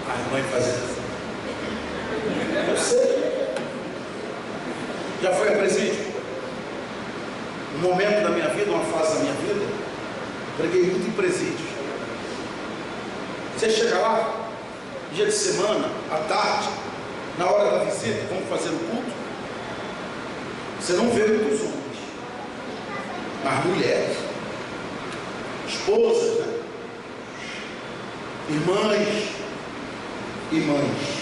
Speaker 1: A mãe faz isso. Eu sei. Já foi a presídio? Um momento da minha vida, uma fase da minha vida, preguei muito em presídio. Você chega lá, dia de semana, à tarde, na hora da visita, vamos fazer o culto. Você não vê muitos homens, mas mulheres, esposas, né? Irmãs e mães.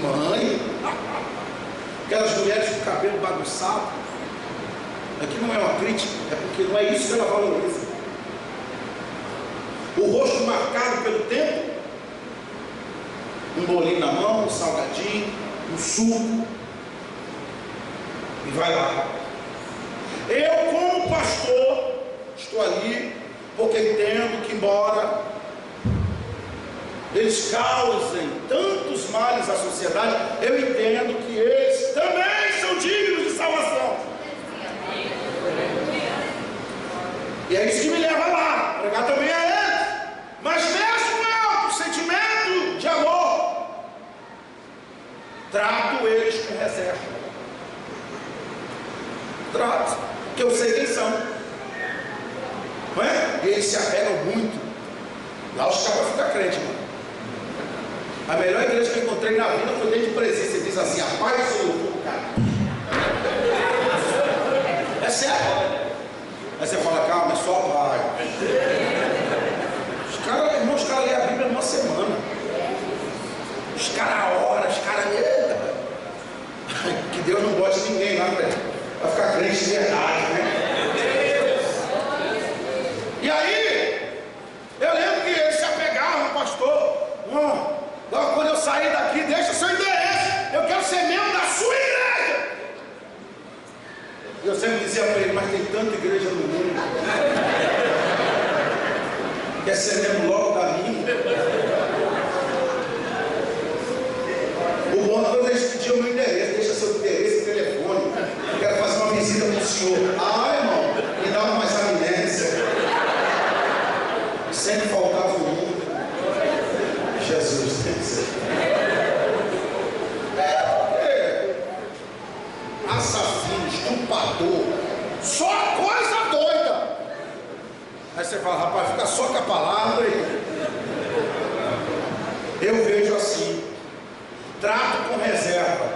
Speaker 1: Mãe, aquelas mulheres com o cabelo bagunçado. Aqui não é uma crítica, é porque não é isso que ela valoriza. O rosto marcado pelo tempo, um bolinho na mão, um salgadinho, um suco, e vai lá. Eu, como pastor, estou ali porque entendo que, embora eles causem tantos males à sociedade, eu entendo que eles também são dignos de salvação. E é isso que me leva lá, pregar também a eles. Mas mesmo eu, com sentimento de amor,
Speaker 2: trato eles com reserva. Trato, que eu sei quem são. Não é? E eles se apegam muito. Lá os caras ficam crentes, mano. A melhor igreja que eu encontrei na vida foi dentro de presença. Ele diz assim: a paz do Senhor, cara. É sério. Aí você fala: calma, é só a paz. Os caras lêem a Bíblia numa semana. Os caras oram, os caras. Que Deus não gosta de ninguém, né, velho? Vai ficar crente de verdade, né? E aí, eu lembro que eles se apegavam, pastor. Logo quando eu sair daqui, deixa seu endereço. Eu quero ser membro da sua igreja. Eu sempre dizia para ele: mas tem tanta igreja no mundo. Quer ser membro logo da minha? O bom é quando eles pediam o meu endereço. Deixa seu endereço e telefone. Eu quero fazer uma visita para o senhor. Ah, irmão, me dá mais amnésia. Sempre faltava o mundo. Jesus, tem que ser. Assassino, estuprador, só coisa doida. Aí você fala: rapaz, fica só com a palavra aí. Eu vejo assim, trato com reserva.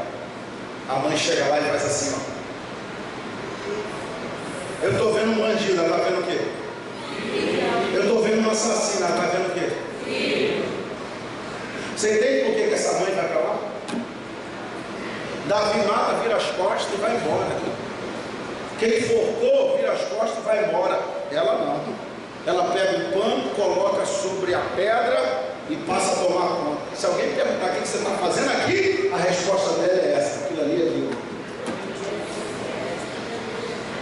Speaker 2: A mãe chega lá e faz assim, ó. Eu estou vendo um bandido, ela está vendo o quê? Eu estou vendo um assassino, ela está vendo o quê? Você entende por que essa mãe vai para lá? Davi mata, vira as costas e vai embora. Quem forcou, vira as costas e vai embora. Ela não. Ela pega um pano, coloca sobre a pedra e passa a tomar conta. Se alguém perguntar: o que você está fazendo aqui? A resposta dela é essa: aquilo ali é Deus.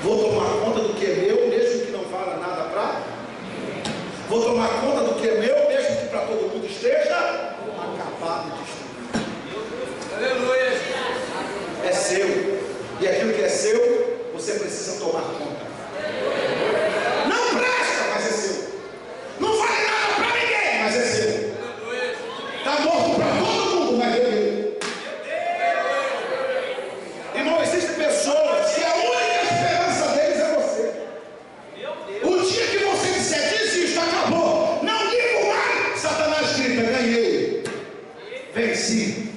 Speaker 2: Vou tomar conta do que é meu, mesmo que não valha nada para. Vou tomar conta do que é meu, mesmo que para todo mundo esteja acabado de destruir.
Speaker 3: Aleluia.
Speaker 2: É seu. E aquilo que é seu, você precisa tomar conta. Não presta, mas é seu. Não vale nada para ninguém, mas é seu. Está morto para todo mundo, mas é meu. Irmão, existem pessoas que a única esperança deles é você. O dia que você disser: desisto, acabou, não ligo mais, Satanás grita: ganhei, venci.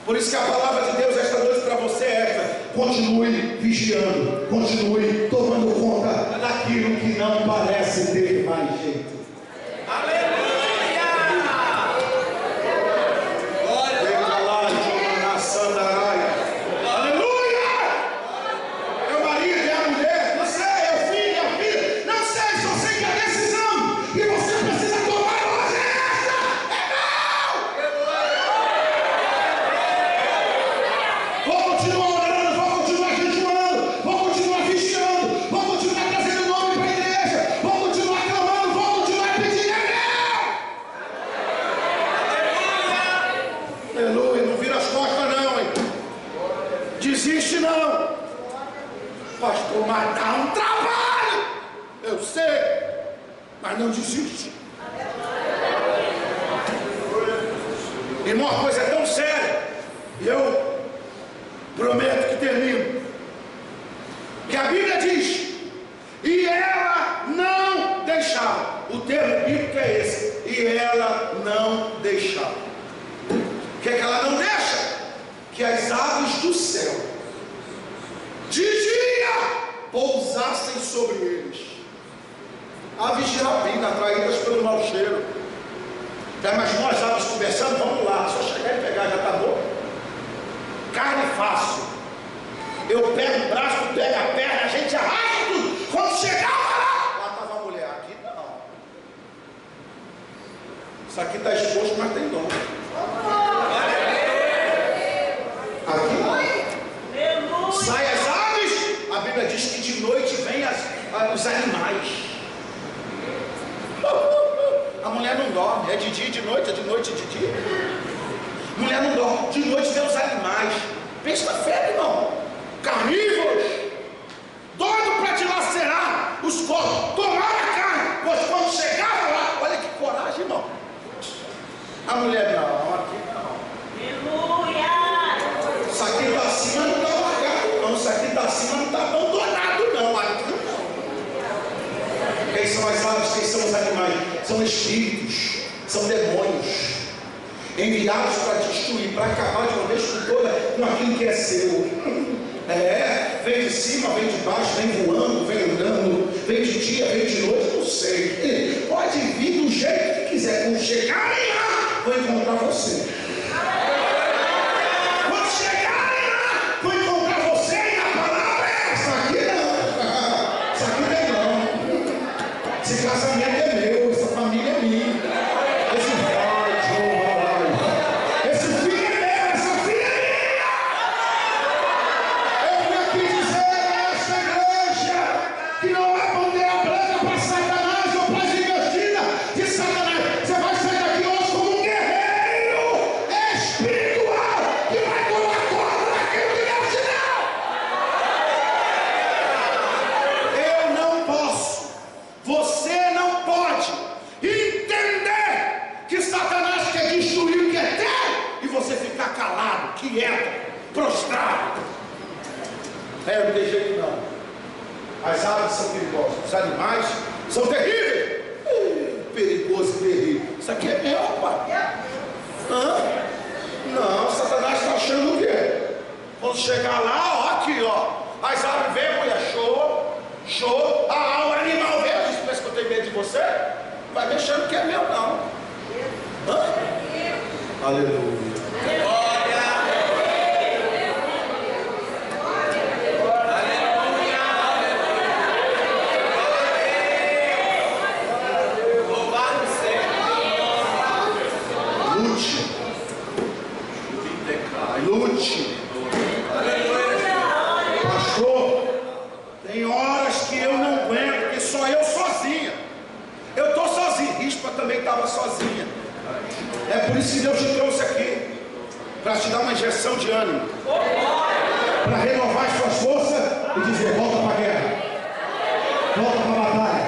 Speaker 2: Por isso que a palavra de Deus esta noite para você é esta: continue vigiando, continue tomando conta daquilo que não parece ter mais jeito.
Speaker 3: Aleluia!
Speaker 2: Aleluia! É o marido, é a mulher, não sei, é o filho, é a filha, não sei, só sei que a decisão que você precisa tomar hoje é essa: é não! Vou continuar orando, vou continuar jejuando, vou continuar vigiando, vou continuar trazendo nome para a igreja, vou continuar clamando, vou continuar pedindo. Aleluia! Não vira as costas não, hein? Desiste não. Pastor, mas dá um trabalho. Eu sei, mas não desiste. Irmão, a coisa é tão séria. E eu prometo que termino. Que a Bíblia diz: e ela não deixava. O termo bíblico é esse: e ela não deixava. O que é que ela não deixa? Que as aves do céu de dia pousassem sobre eles. Aves de rapina, atraídas pelo mau cheiro. Já imaginou as aves conversando? Vamos lá, só chegar e pegar, já está bom. Carne fácil. Eu pego o braço, tu pega a perna, a gente arrasta tudo. Quando chegava lá estava a mulher. Aqui não. Isso aqui está exposto, mas tem dono. Aqui não. Sai as aves, a Bíblia diz que de noite vem os animais. A mulher não dorme, é de dia e de noite, é de noite e de dia. Mulher não dorme, de noite vem os animais. Pensa fé, irmão. Carnívoros, doido para te lacerar os corpos, tomar a carne, pois quando chegava lá, olha que coragem, irmão. A mulher não, aqui não. está acima não está abandonado, não. Aqui não. Quem são as aves? Quem são os animais? São espíritos, são demônios, enviados para destruir, para acabar de uma vez por todas com aquilo que é seu. Vem de cima, vem de baixo, vem voando, vem andando, vem de dia, vem de noite, não sei. Pode vir do jeito que quiser. Quando chegarem lá, vou encontrar você. Quando chegarem lá, vou encontrar você, e a palavra é essa. Aqui não. Isso aqui não é não. Esse casamento é meu, essa família é minha. Esse filho é meu, essa filha é minha. Eu vim aqui dizer a esta igreja que não é bandeira branca para Satanás ou para as investidas de Satanás. Você vai sair daqui hoje como um guerreiro espiritual que vai tomar conta daquilo que Deus te deu. Eu não posso, você não pode entender que Satanás quer destruir o que é teu e você ficar calado, quieto, prostrado. Não tem jeito não. As aves são perigosas, os animais são terríveis. Perigoso e terrível. Isso aqui é meu, pai. Não, Satanás está achando o quê? Quando chegar lá, ó, aqui, ó. As aves vêm, mulher, show. O animal vem, diz, parece que eu tenho medo de você. Vai mexendo que é meu, não. Aleluia. Lute. Pastor, tem horas que eu não aguento, porque só eu sozinha. Eu estou sozinho. Rispa também estava sozinha. É por isso que Deus te trouxe aqui, para te dar uma injeção de ânimo, para renovar as suas forças e dizer: volta para a guerra, volta para a batalha,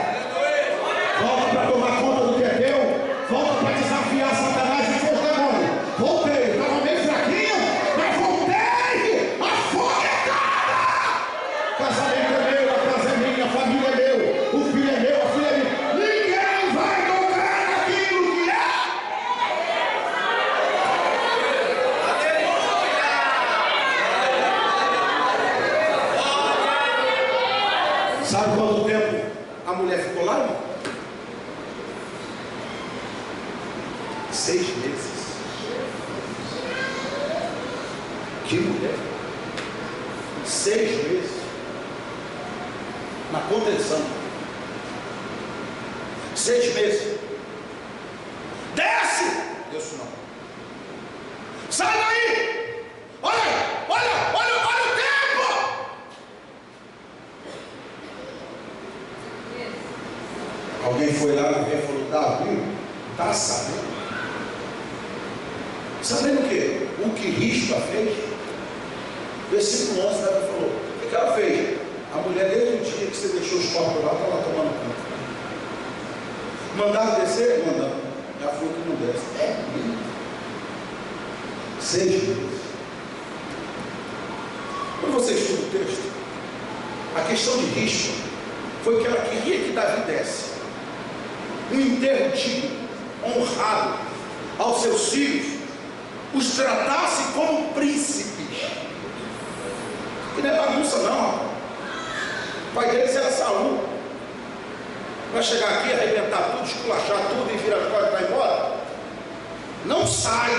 Speaker 2: volta para tomar conta do que é teu, volta para desafiar Satanás e seus demônios. Voltei, estava meio fraquinho, mas voltei, a foguetada. Casamento é meu, a casa é minha, a família é meu, o filho é meu, a filha é minha. Ninguém vai tocar naquilo que é. Sabe quanto tempo a mulher ficou lá, irmão? 6 meses. Que mulher? 6 meses. Na contenção. 6 meses. Desce! Desce não. Sai daí! Olha o tempo! Alguém foi lá e falou: Davi, tá sabendo? Sabendo o quê? O que Rispa fez? Versículo 11, Davi falou: o que ela fez? A mulher, desde o dia que você deixou os corpos lá, está lá tomando conta. Mandaram descer? Mandaram. Já foi que não desce. É mesmo. 6 meses. Quando você estuda o texto, a questão de Rispa foi que ela queria que Davi desse um enterro digno, honrado aos seus filhos, os tratasse como príncipes. Que não é bagunça não, rapaz. O pai deles era Saul. Vai chegar aqui, arrebentar tudo, esculachar tudo e virar as costas e vai embora? Não sai.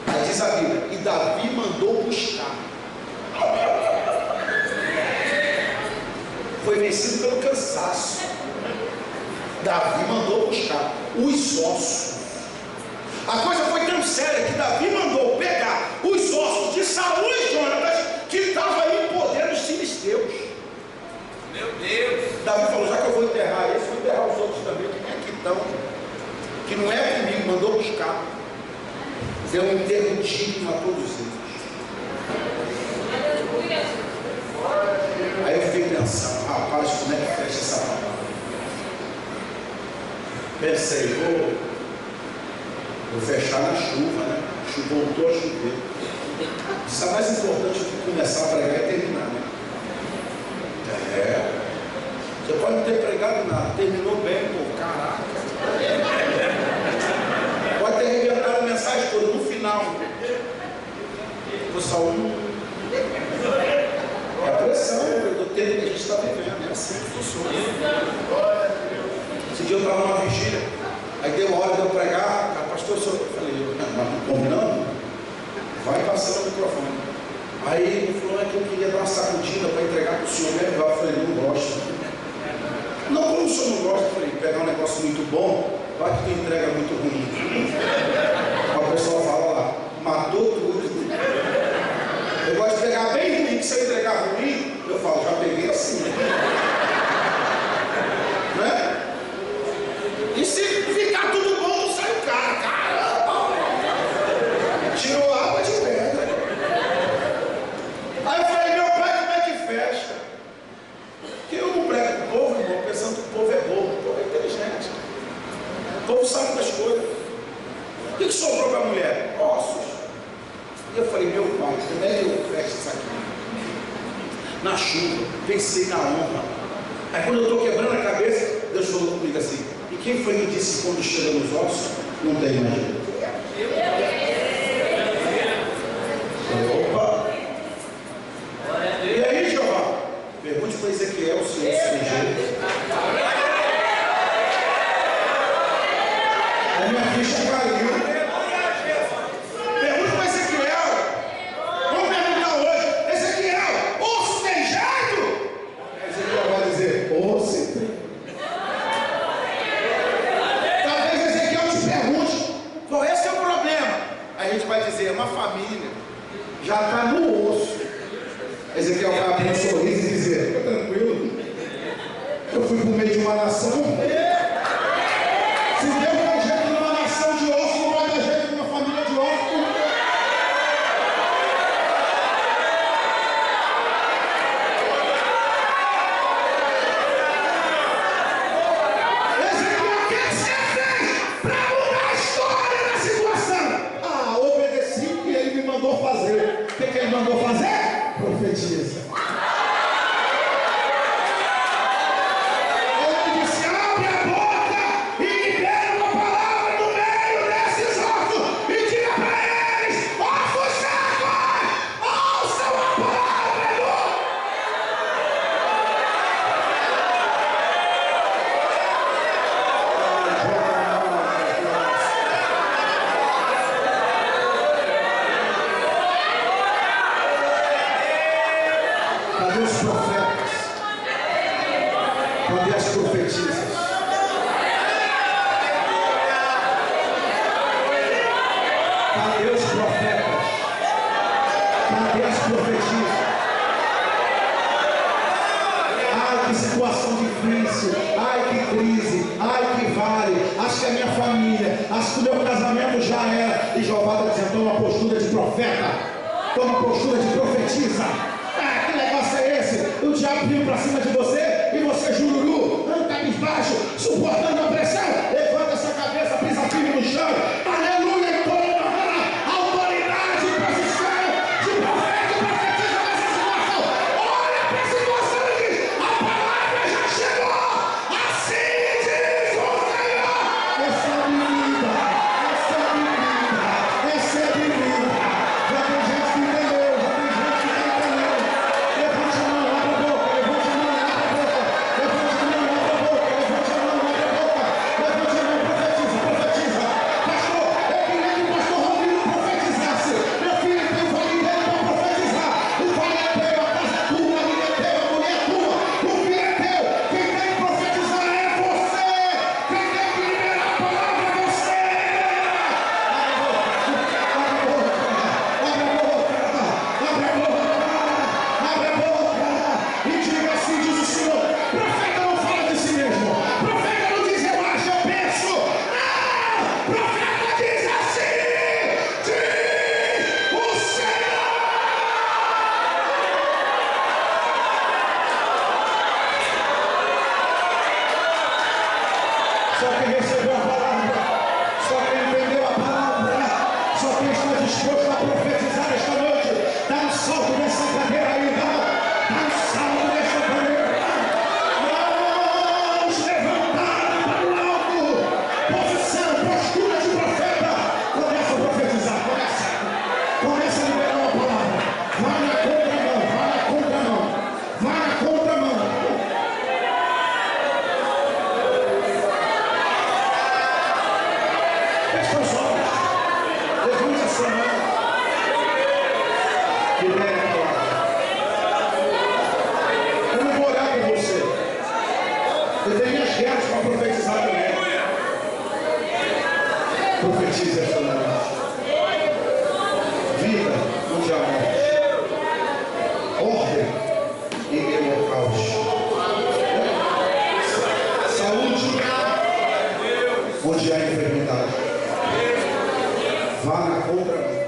Speaker 2: Aí diz a Bíblia: e Davi mandou buscar. Foi vencido pelo cansaço. Davi mandou buscar os ossos. A coisa foi tão séria que Davi mandou pegar os ossos de Saul e Jonatas, que estavam aí em poder dos filisteus.
Speaker 3: Meu Deus!
Speaker 2: Davi falou: já que eu vou enterrar esse, vou enterrar os outros também, que nem aqui estão, que não é comigo, mandou buscar. Deu um enterro digno a todos eles. Aí eu fiquei pensando: rapaz, como é que fecha essa palavra? Pensei: vou fechar na chuva, né? Voltou a chover. Isso é mais importante do que começar a pregar e terminar, né? Você pode não ter pregado nada, terminou bem, pô, caraca. Pode ter arrebentado a mensagem toda, no final. Só é a pressão do tempo que a gente está vivendo, é assim que funciona. Esse dia eu estava numa vigília, aí deu uma hora de eu pregar, pastor, eu falei, não combinando? Vai passando o microfone. Aí ele falou, é que eu queria dar uma sacudida para entregar para o senhor mesmo. Eu falei, não gosto. Não, como o senhor não gosta? Eu falei, pegar um negócio muito bom, vai que tu entrega muito ruim. Aí o pessoal fala lá, matou tudo. Eu gosto de pegar bem ruim, que se eu entregar ruim, eu falo, já peguei assim. Né? E se ficar tudo bom, sai o cara, caramba! Tirou água de pedra. Aí eu falei, meu pai, como é que fecha? Porque eu não prego para o povo, irmão, pensando que o povo é bobo. O povo é inteligente. O povo sabe das coisas. O que sobrou para a mulher? Ossos. E eu falei, meu pai, como é que eu fecho isso aqui? Na chuva, pensei na honra. Aí quando eu estou quebrando a cabeça, Deus falou comigo assim, e quem foi que disse que quando chega nos ossos, não tem mais jeito? Opa! E aí, Jeová? Pergunte para Ezequiel se é tem jeito. A minha ficha caiu. Pergunte para Ezequiel. Vamos perguntar hoje. Ezequiel, osso tem jeito? Ezequiel vai dizer, osso tem. Talvez Ezequiel te pergunte, qual é o seu problema? Aí a gente vai dizer, é uma família. Já está no osso. Ezequiel vai abrir um sorriso e dizer, fica tranquilo. Eu fui para o meio de uma nação. Se Deus dá jeito numa nação de osso, não vai dar jeito numa família de osso. Ezequiel, o que você fez para mudar a história da situação? Ah, obedeci o que ele me mandou fazer. O que ele mandou fazer? Profetiza. Ele disse, abre a boca e libera uma palavra no meio desses ossos e diga para eles, ossos secos, ouçam a palavra do... Cadê os profetas? Cadê as profetisas? Cadê os profetas? Cadê as profetisas? Ai, que situação difícil. Ai, que crise. Ai, que vale. Acho que a minha família, acho que o meu casamento já era. E Jeová está dizendo, toma postura de profeta. Toma postura de profetisa. Ah, que negócio é esse? O diabo vindo para cima de você e você jururu, anda cabisbaixo, suportando a pressão. Levanta essa cabeça, pisa firme no chão. Aleluia, toma a autoridade para esse céu de profeta e profetiza nessa situação. Olha para a situação e diz, a palavra já chegou. Assim diz o Senhor. Recebe vida, recebe vida, recebe vida. Já tem gente que entendeu, já tem gente que está entendendo. Levante a mão, abre a boca, levante a mão, abre a boca. Levante a mão, abre a boca, levante a mão, abre a boca.
Speaker 1: Feche os olhos. Levante a sua mão. Libere a palavra. Eu não vou orar por você. Eu tenho minhas guerras para profetizar também. Profetize esta noite. Vida onde há morte. Ordem em meio ao caos. Saúde onde há enfermidade. Vá na compra